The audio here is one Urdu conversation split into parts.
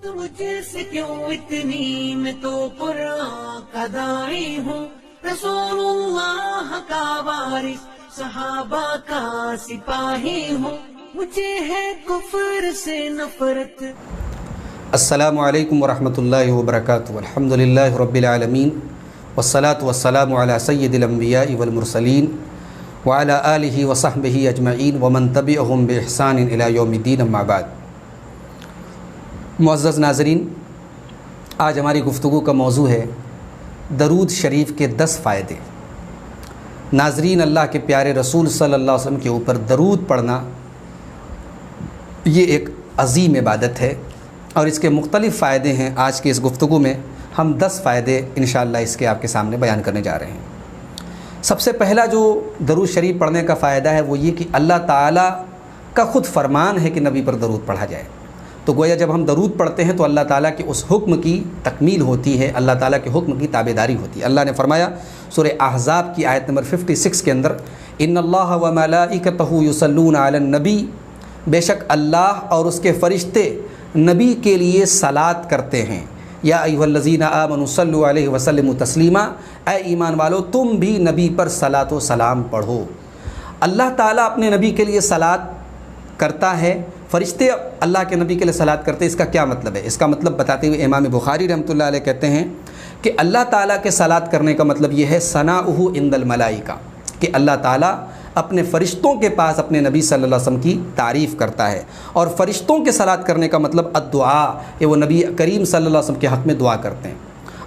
مجھ سے کیوں اتنی میں تو قرآن کا داعی ہوں، رسول اللہ کا وارث صحابہ کا سپاہی ہوں، مجھے ہے کفر سے نفرت۔ السلام علیکم ورحمۃ اللہ وبرکاتہ۔ الحمدللہ رب العالمین والصلاة والسلام علی سید الانبیاء والمرسلین وعلی آلہ وصحبہ اجمعین ومن تبعہم بإحسان الی یوم الدین، اما بعد۔ معزز ناظرین، آج ہماری گفتگو کا موضوع ہے درود شریف کے 10 فائدے۔ ناظرین، اللہ کے پیارے رسول صلی اللہ علیہ وسلم کے اوپر درود پڑھنا یہ ایک عظیم عبادت ہے اور اس کے مختلف فائدے ہیں۔ آج کی اس گفتگو میں ہم 10 فائدے انشاءاللہ اس کے آپ کے سامنے بیان کرنے جا رہے ہیں۔ سب سے پہلا جو درود شریف پڑھنے کا فائدہ ہے وہ یہ کہ اللہ تعالیٰ کا خود فرمان ہے کہ نبی پر درود پڑھا جائے، تو گویا جب ہم درود پڑھتے ہیں تو اللہ تعالیٰ کے اس حکم کی تکمیل ہوتی ہے، اللہ تعالیٰ کے حکم کی تابعداری ہوتی ہے۔ اللہ نے فرمایا سورہ احزاب کی آیت نمبر 56 کے اندر، ان اللہ و ملائکتہ یصلون علی النبی، بے شک اللہ اور اس کے فرشتے نبی کے لیے صلاۃ کرتے ہیں۔ یا ایھا الذین آمنوا صلوا علیہ وسلموا تسلیما، اے ایمان والو تم بھی نبی پر صلاۃ و سلام پڑھو۔ اللہ تعالیٰ اپنے نبی کے لیے صلاۃ کرتا ہے، فرشتے اللہ کے نبی کے لیے صلاۃ کرتے ہیں۔ اس کا کیا مطلب ہے؟ اس کا مطلب بتاتے ہوئے امام بخاری رحمۃ اللہ علیہ کہتے ہیں کہ اللہ تعالیٰ کے صلاۃ کرنے کا مطلب یہ ہے ثناؤہ عند الملائکہ، کہ اللہ تعالیٰ اپنے فرشتوں کے پاس اپنے نبی صلی اللہ علیہ وسلم کی تعریف کرتا ہے، اور فرشتوں کے صلاۃ کرنے کا مطلب الدعاء، کہ وہ نبی کریم صلی اللہ علیہ وسلم کے حق میں دعا کرتے ہیں۔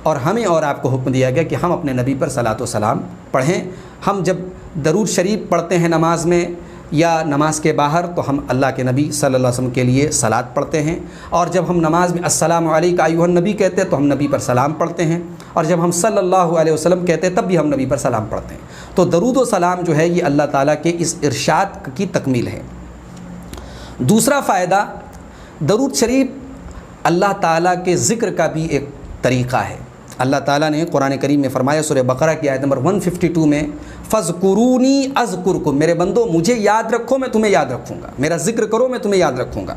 اور ہمیں اور آپ کو حکم دیا گیا کہ ہم اپنے نبی پر صلاۃ و سلام پڑھیں۔ ہم جب درود شریف پڑھتے ہیں نماز میں یا نماز کے باہر تو ہم اللہ کے نبی صلی اللہ علیہ وسلم کے لیے صلاۃ پڑھتے ہیں، اور جب ہم نماز میں السلام علیکم ایھا النبی کہتے ہیں تو ہم نبی پر سلام پڑھتے ہیں، اور جب ہم صلی اللہ علیہ وسلم کہتے ہیں تب بھی ہم نبی پر سلام پڑھتے ہیں۔ تو درود و سلام جو ہے یہ اللہ تعالیٰ کے اس ارشاد کی تکمیل ہے۔ دوسرا فائدہ، درود شریف اللہ تعالیٰ کے ذکر کا بھی ایک طریقہ ہے۔ اللہ تعالیٰ نے قرآن کریم میں فرمایا سورہ بقرہ کی آیت نمبر 152 میں، فَاذْكُرُونِی أَذْكُرْكُم، میرے بندو مجھے یاد رکھو میں تمہیں یاد رکھوں گا، میرا ذکر کرو میں تمہیں یاد رکھوں گا۔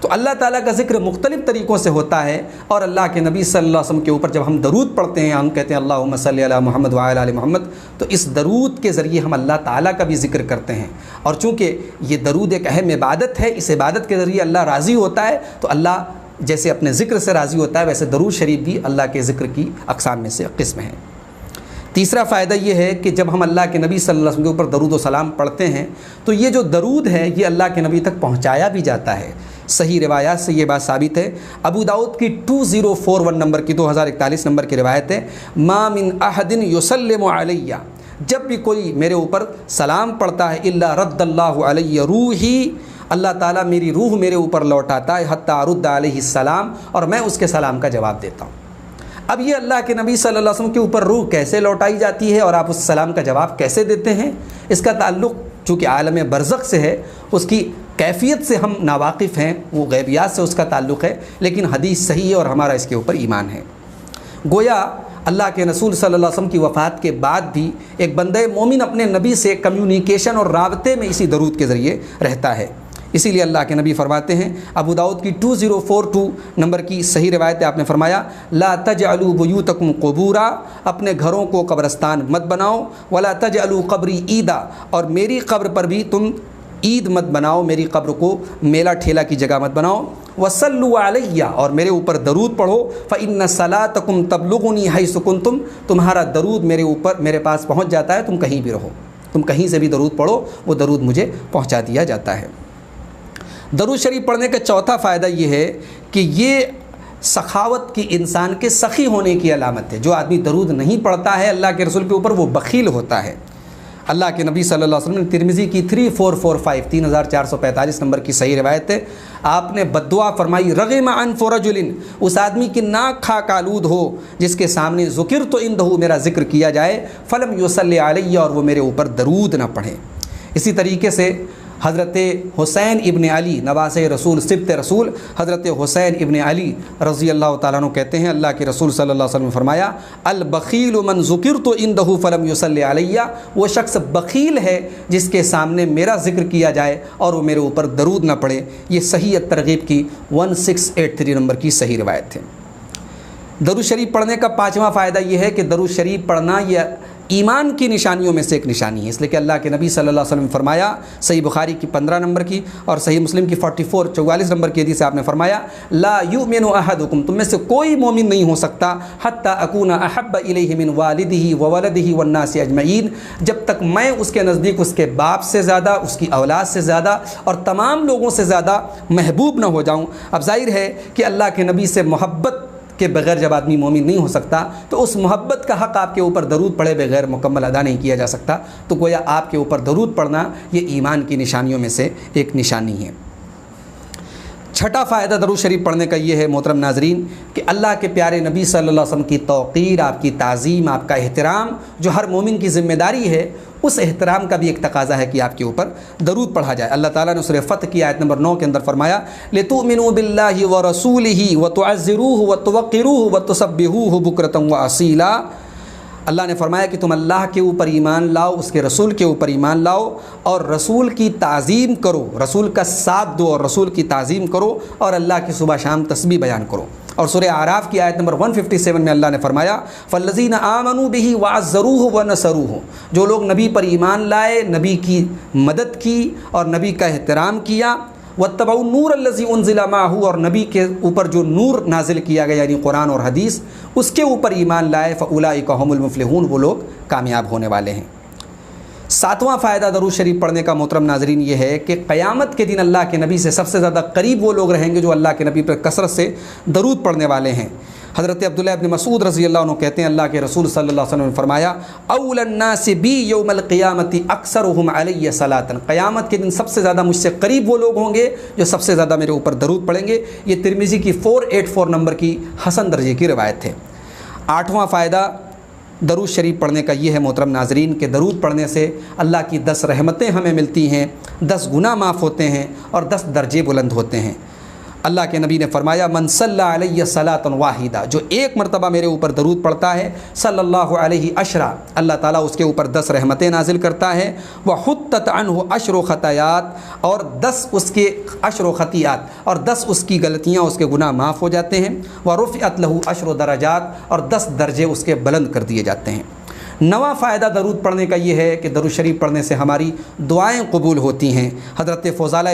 تو اللہ تعالیٰ کا ذکر مختلف طریقوں سے ہوتا ہے، اور اللہ کے نبی صلی اللہ علیہ وسلم کے اوپر جب ہم درود پڑھتے ہیں، ہم کہتے ہیں اللہم صلی علی محمد وعلی آل محمد، تو اس درود کے ذریعے ہم اللہ تعالیٰ کا بھی ذکر کرتے ہیں۔ اور چونکہ یہ درود ایک اہم عبادت ہے، اس عبادت کے ذریعے اللہ راضی ہوتا ہے، تو اللہ جیسے اپنے ذکر سے راضی ہوتا ہے ویسے درود شریف بھی اللہ کے ذکر کی اقسام میں سے قسم ہے۔ تیسرا فائدہ یہ ہے کہ جب ہم اللہ کے نبی صلی اللہ علیہ وسلم کے اوپر درود و سلام پڑھتے ہیں تو یہ جو درود ہے یہ اللہ کے نبی تک پہنچایا بھی جاتا ہے۔ صحیح روایات سے یہ بات ثابت ہے۔ ابو داؤد کی 2041 نمبر کی 2041 نمبر کی روایت ہے، ما من احد یسلم علی، جب بھی کوئی میرے اوپر سلام پڑھتا ہے، الا رد اللہ علی روحی، اللہ تعالیٰ میری روح میرے اوپر لوٹاتا ہے، حتی ارد علیہ السلام، اور میں اس کے سلام کا جواب دیتا ہوں۔ اب یہ اللہ کے نبی صلی اللہ علیہ وسلم کے اوپر روح کیسے لوٹائی جاتی ہے اور آپ اس سلام کا جواب کیسے دیتے ہیں، اس کا تعلق چونکہ عالم برزخ سے ہے، اس کی کیفیت سے ہم ناواقف ہیں، وہ غیبیات سے اس کا تعلق ہے، لیکن حدیث صحیح ہے اور ہمارا اس کے اوپر ایمان ہے۔ گویا اللہ کے رسول صلی اللہ علیہ وسلم کی وفات کے بعد بھی ایک بندہ مومن اپنے نبی سے کمیونیکیشن اور رابطے میں اسی درود کے ذریعے رہتا ہے۔ اسی لیے اللہ کے نبی فرماتے ہیں، ابو داؤد کی 2042 نمبر کی صحیح روایت ہے، آپ نے فرمایا، لا تجعلوا بیوتکم قبورا، اپنے گھروں کو قبرستان مت بناؤ، ولا تجعلوا قبری عیدا، اور میری قبر پر بھی تم عید مت بناؤ، میری قبر کو میلہ ٹھیلا کی جگہ مت بناؤ، وصلوا علی، اور میرے اوپر درود پڑھو، فإن صلاتکم تبلغنی حیث کنتم، تمہارا درود میرے اوپر میرے پاس پہنچ جاتا ہے، تم کہیں بھی رہو، تم کہیں سے بھی درود پڑھو، وہ درود مجھے پہنچا دیا جاتا ہے۔ درود شریف پڑھنے کا چوتھا فائدہ یہ ہے کہ یہ سخاوت کی، انسان کے سخی ہونے کی علامت ہے۔ جو آدمی درود نہیں پڑھتا ہے اللہ کے رسول کے اوپر وہ بخیل ہوتا ہے۔ اللہ کے نبی صلی اللہ علیہ وسلم نے ترمذی کی 3445 3445 نمبر کی صحیح روایت ہے، آپ نے بد دعا فرمائی، رغم انف رجل، اس آدمی کی ناک خاک آلود ہو جس کے سامنے ذکرت عندہ، میرا ذکر کیا جائے، فلم یصلی علی، اور وہ میرے اوپر درود نہ پڑھے۔ اسی طریقے سے حضرت حسین ابن علی نواسہ رسول سبط رسول حضرت حسین ابن علی رضی اللہ تعالیٰ عنہ کہتے ہیں اللہ کے رسول صلی اللہ علیہ وسلم نے فرمایا البخیل من ذکرت عنده فلم یصلی علیہ، وہ شخص بخیل ہے جس کے سامنے میرا ذکر کیا جائے اور وہ میرے اوپر درود نہ پڑے۔ یہ صحیح ترغیب کی 1683 نمبر کی صحیح روایت ہے۔ درود شریف پڑھنے کا 5واں فائدہ یہ ہے کہ درود شریف پڑھنا یہ ایمان کی نشانیوں میں سے ایک نشانی ہے، اس لیے کہ اللہ کے نبی صلی اللہ علیہ وسلم نے فرمایا، صحیح بخاری کی 15 نمبر کی اور صحیح مسلم کی 44 نمبر کی حدیث سے آپ نے فرمایا لا یؤمن احدکم، تم میں سے کوئی مومن نہیں ہو سکتا حتی اکون احب الیہ من والدہ وولدہ والناس اجمعین، جب تک میں اس کے نزدیک اس کے باپ سے زیادہ، اس کی اولاد سے زیادہ اور تمام لوگوں سے زیادہ محبوب نہ ہو جاؤں۔ اب ظاہر ہے کہ اللہ کے نبی سے محبت کے بغیر جب آدمی مومن نہیں ہو سکتا تو اس محبت کا حق آپ کے اوپر درود پڑھے بغیر مکمل ادا نہیں کیا جا سکتا، تو گویا آپ کے اوپر درود پڑھنا یہ ایمان کی نشانیوں میں سے ایک نشانی ہے۔ چھٹا فائدہ درود شریف پڑھنے کا یہ ہے محترم ناظرین کہ اللہ کے پیارے نبی صلی اللہ علیہ وسلم کی توقیر، آپ کی تعظیم، آپ کا احترام جو ہر مومن کی ذمہ داری ہے، اس احترام کا بھی ایک تقاضا ہے کہ آپ کے اوپر درود پڑھا جائے۔ اللہ تعالیٰ نے سورہ فتح کی آیت نمبر 9 کے اندر فرمایا لِتُؤْمِنُوا بِاللَّهِ وَرَسُولِهِ وَتُعَزِّرُوهُ وَتُوَقِّرُوهُ وَتُسَبِّحُوهُ بُكْرَةً وَأَصِيلًا، اللہ نے فرمایا کہ تم اللہ کے اوپر ایمان لاؤ، اس کے رسول کے اوپر ایمان لاؤ اور رسول کی تعظیم کرو، رسول کا ساتھ دو اور رسول کی تعظیم کرو اور اللہ کی صبح شام تسبیح بیان کرو۔ اور سورہ اعراف کی آیت نمبر 157 میں اللہ نے فرمایا فَالَّذِينَ آمَنُوا بِهِ وَعَزَّرُوهُ وَنَصَرُوهُ، جو لوگ نبی پر ایمان لائے، نبی کی مدد کی اور نبی کا احترام کیا، وَاتَّبَعُوا النُّورَ الَّذِي أُنزِلَ مَعَهُ، اور نبی کے اوپر جو نور نازل کیا گیا یعنی قرآن اور حدیث، اس کے اوپر ایمان لائے، فَأُولَٰئِكَ هُمُ الْمُفْلِحُونَ، وہ لوگ کامیاب ہونے والے ہیں۔ 7واں فائدہ درود شریف پڑھنے کا محترم ناظرین یہ ہے کہ قیامت کے دن اللہ کے نبی سے سب سے زیادہ قریب وہ لوگ رہیں گے جو اللہ کے نبی پر کثرت سے درود پڑھنے والے ہیں۔ حضرت عبداللہ ابن مسعود رضی اللہ عنہ کہتے ہیں اللہ کے رسول صلی اللہ علیہ وسلم نے فرمایا اول الناس بی یوم القیامت اکثرهم علی صلاۃ، قیامت کے دن سب سے زیادہ مجھ سے قریب وہ لوگ ہوں گے جو سب سے زیادہ میرے اوپر درود پڑھیں گے۔ یہ ترمذی کی 484 نمبر کی حسن درجے کی روایت ہے۔ 8واں فائدہ درود شریف پڑھنے کا یہ ہے محترم ناظرین کہ درود پڑھنے سے اللہ کی 10 رحمتیں ہمیں ملتی ہیں، 10 گناہ معاف ہوتے ہیں اور 10 درجے بلند ہوتے ہیں۔ اللہ کے نبی نے فرمایا من صلی علیہ صلاۃ واحدہ، جو ایک مرتبہ میرے اوپر درود پڑھتا ہے صلی اللہ علیہ عشرہ، اللہ تعالیٰ اس کے اوپر 10 رحمتیں نازل کرتا ہے، وحطت عنہ عشر خطایات، اور 10 اس کے عشر خطیات اور 10 اس کی غلطیاں، اس کے گناہ معاف ہو جاتے ہیں، ورفعت لہ عشر درجات، اور 10 درجے اس کے بلند کر دیے جاتے ہیں۔ 9واں فائدہ درود پڑھنے کا یہ ہے کہ درود شریف پڑھنے سے ہماری دعائیں قبول ہوتی ہیں۔ حضرت فضالہ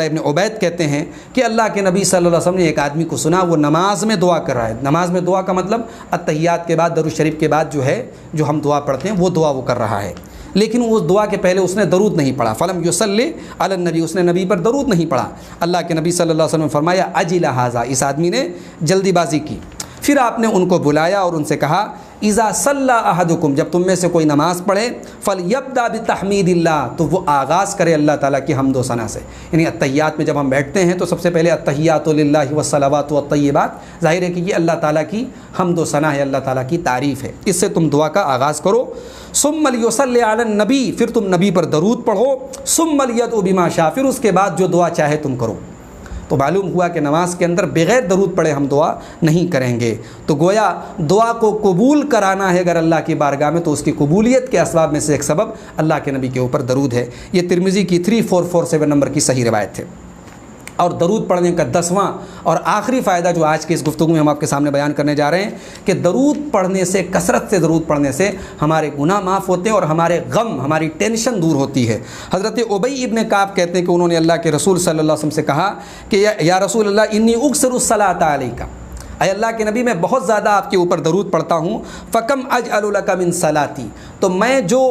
ابن عبید کہتے ہیں کہ اللہ کے نبی صلی اللہ علیہ وسلم نے ایک آدمی کو سنا، وہ نماز میں دعا کر رہا ہے۔ نماز میں دعا کا مطلب التحیات کے بعد درود شریف کے بعد جو ہے جو ہم دعا پڑھتے ہیں وہ دعا وہ کر رہا ہے، لیکن اس دعا کے پہلے اس نے درود نہیں پڑھا، فلم یصلی علی النبی، اس نے نبی پر درود نہیں پڑھا۔ اللہ کے نبی صلی اللہ علیہ وسلم نے فرمایا اجل ھذا، اس آدمی نے جلدی بازی کی۔ پھر آپ نے ان کو بلایا اور ان سے کہا اذا صلی احدکم، جب تم میں سے کوئی نماز پڑھے فلیبدأ بتحمید اللہ، تو وہ آغاز کرے اللہ تعالیٰ کی حمد و ثنا سے، یعنی التحیات میں جب ہم بیٹھتے ہیں تو سب سے پہلے التحیات للہ والصلوات والطیبات، ظاہر ہے کہ یہ اللہ تعالیٰ کی حمد و ثنا ہے، اللہ تعالیٰ کی تعریف ہے، اس سے تم دعا کا آغاز کرو۔ ثم لیصلی علی النبی، پھر تم نبی پر درود پڑھو، ثم لیدعو بما شاء، پھر اس کے بعد جو دعا چاہے تم کرو۔ تو معلوم ہوا کہ نماز کے اندر بغیر درود پڑھے ہم دعا نہیں کریں گے، تو گویا دعا کو قبول کرانا ہے اگر اللہ کی بارگاہ میں، تو اس کی قبولیت کے اسباب میں سے ایک سبب اللہ کے نبی کے اوپر درود ہے۔ یہ ترمذی کی 3447 نمبر کی صحیح روایت ہے۔ اور درود پڑھنے کا 10واں اور آخری فائدہ جو آج کی اس گفتگو میں ہم آپ کے سامنے بیان کرنے جا رہے ہیں کہ درود پڑھنے سے، کثرت سے درود پڑھنے سے ہمارے گناہ معاف ہوتے ہیں اور ہمارے غم، ہماری ٹینشن دور ہوتی ہے۔ حضرت ابی ابن کعب کہتے ہیں کہ انہوں نے اللہ کے رسول صلی اللہ علیہ وسلم سے کہا کہ یا رسول اللہ انی اکثر الصلاۃ علیک، اے اللہ کے نبی میں بہت زیادہ آپ کے اوپر درود پڑھتا ہوں، فکم اجعل لک من صلاتی، تو میں جو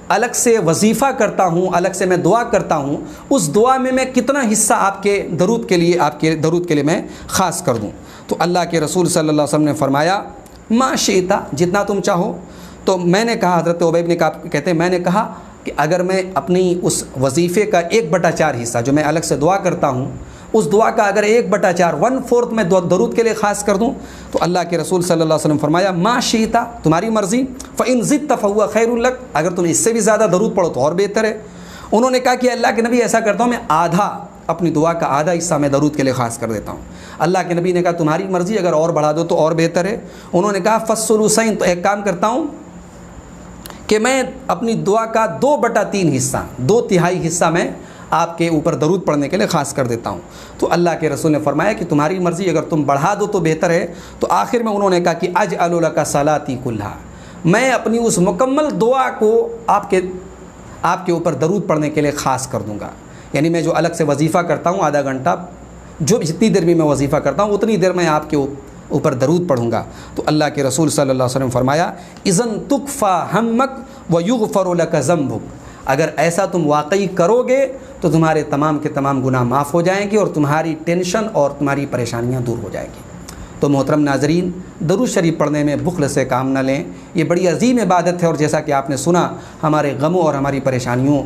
الگ سے وظیفہ کرتا ہوں، الگ سے میں دعا کرتا ہوں، اس دعا میں میں کتنا حصہ آپ کے درود کے لیے میں خاص کر دوں؟ تو اللہ کے رسول صلی اللہ علیہ وسلم نے فرمایا ما شئت، جتنا تم چاہو۔ تو میں نے کہا، حضرت ابی بن کعب کہتے ہیں میں نے کہا کہ اگر میں اپنی اس وظیفے کا 1/4 حصہ جو میں الگ سے دعا کرتا ہوں، اس دعا کا اگر 1/4 1/4 میں درود کے لیے خاص کر دوں، تو اللہ کے رسول صلی اللہ علیہ وسلم فرمایا ما شئت، تمہاری مرضی، فإن زدت فهو خیر لک، اگر تم اس سے بھی زیادہ درود پڑھو تو اور بہتر ہے، انہوں نے کہا کہ اللہ کے نبی ایسا کرتا ہوں میں آدھا اپنی دعا کا آدھا حصہ میں درود کے لیے خاص کر دیتا ہوں۔ اللہ کے نبی نے کہا تمہاری مرضی، اگر اور بڑھا دو تو اور بہتر ہے۔ انہوں نے کہا فالثلثین، تو ایک کام کرتا ہوں کہ میں اپنی دعا کا 2/3 حصہ، 2/3 حصہ میں آپ کے اوپر درود پڑھنے کے لیے خاص کر دیتا ہوں۔ تو اللہ کے رسول نے فرمایا کہ تمہاری مرضی، اگر تم بڑھا دو تو بہتر ہے۔ تو آخر میں انہوں نے کہا کہ اجعل لک صلاتی کلھا، میں اپنی اس مکمل دعا کو آپ کے اوپر درود پڑھنے کے لیے خاص کر دوں گا، یعنی میں جو الگ سے وظیفہ کرتا ہوں آدھا گھنٹہ، جتنی دیر بھی میں وظیفہ کرتا ہوں اتنی دیر میں آپ کے اوپر درود پڑھوں گا۔ تو اللہ کے رسول صلی اللہ علیہ وسلم فرمایا اذن تکفی ہمک ویغفر لک ذنبک، اگر ایسا تم واقعی کرو گے تو تمہارے تمام کے تمام گناہ معاف ہو جائیں گے اور تمہاری ٹینشن اور تمہاری پریشانیاں دور ہو جائیں گی۔ تو محترم ناظرین، درود شریف پڑھنے میں بخل سے کام نہ لیں، یہ بڑی عظیم عبادت ہے، اور جیسا کہ آپ نے سنا ہمارے غموں اور ہماری پریشانیوں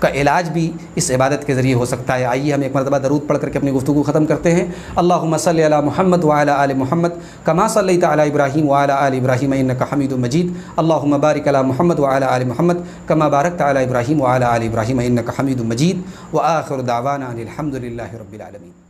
کا علاج بھی اس عبادت کے ذریعے ہو سکتا ہے۔ آئیے ہم ایک مرتبہ درود پڑھ کر کے اپنی گفتگو ختم کرتے ہیں۔ اللہم صلی علی محمد وعلی آل محمد کما صلیت علی ابراہیم وعلی آل ابراہیم انک حمید مجید، اللہم بارک علی محمد وعلی آل محمد کما بارکت علی ابراہیم وعلی آل ابراہیم انک حمید مجید، وآخر دعوانا ان الحمد للہ رب العالمین۔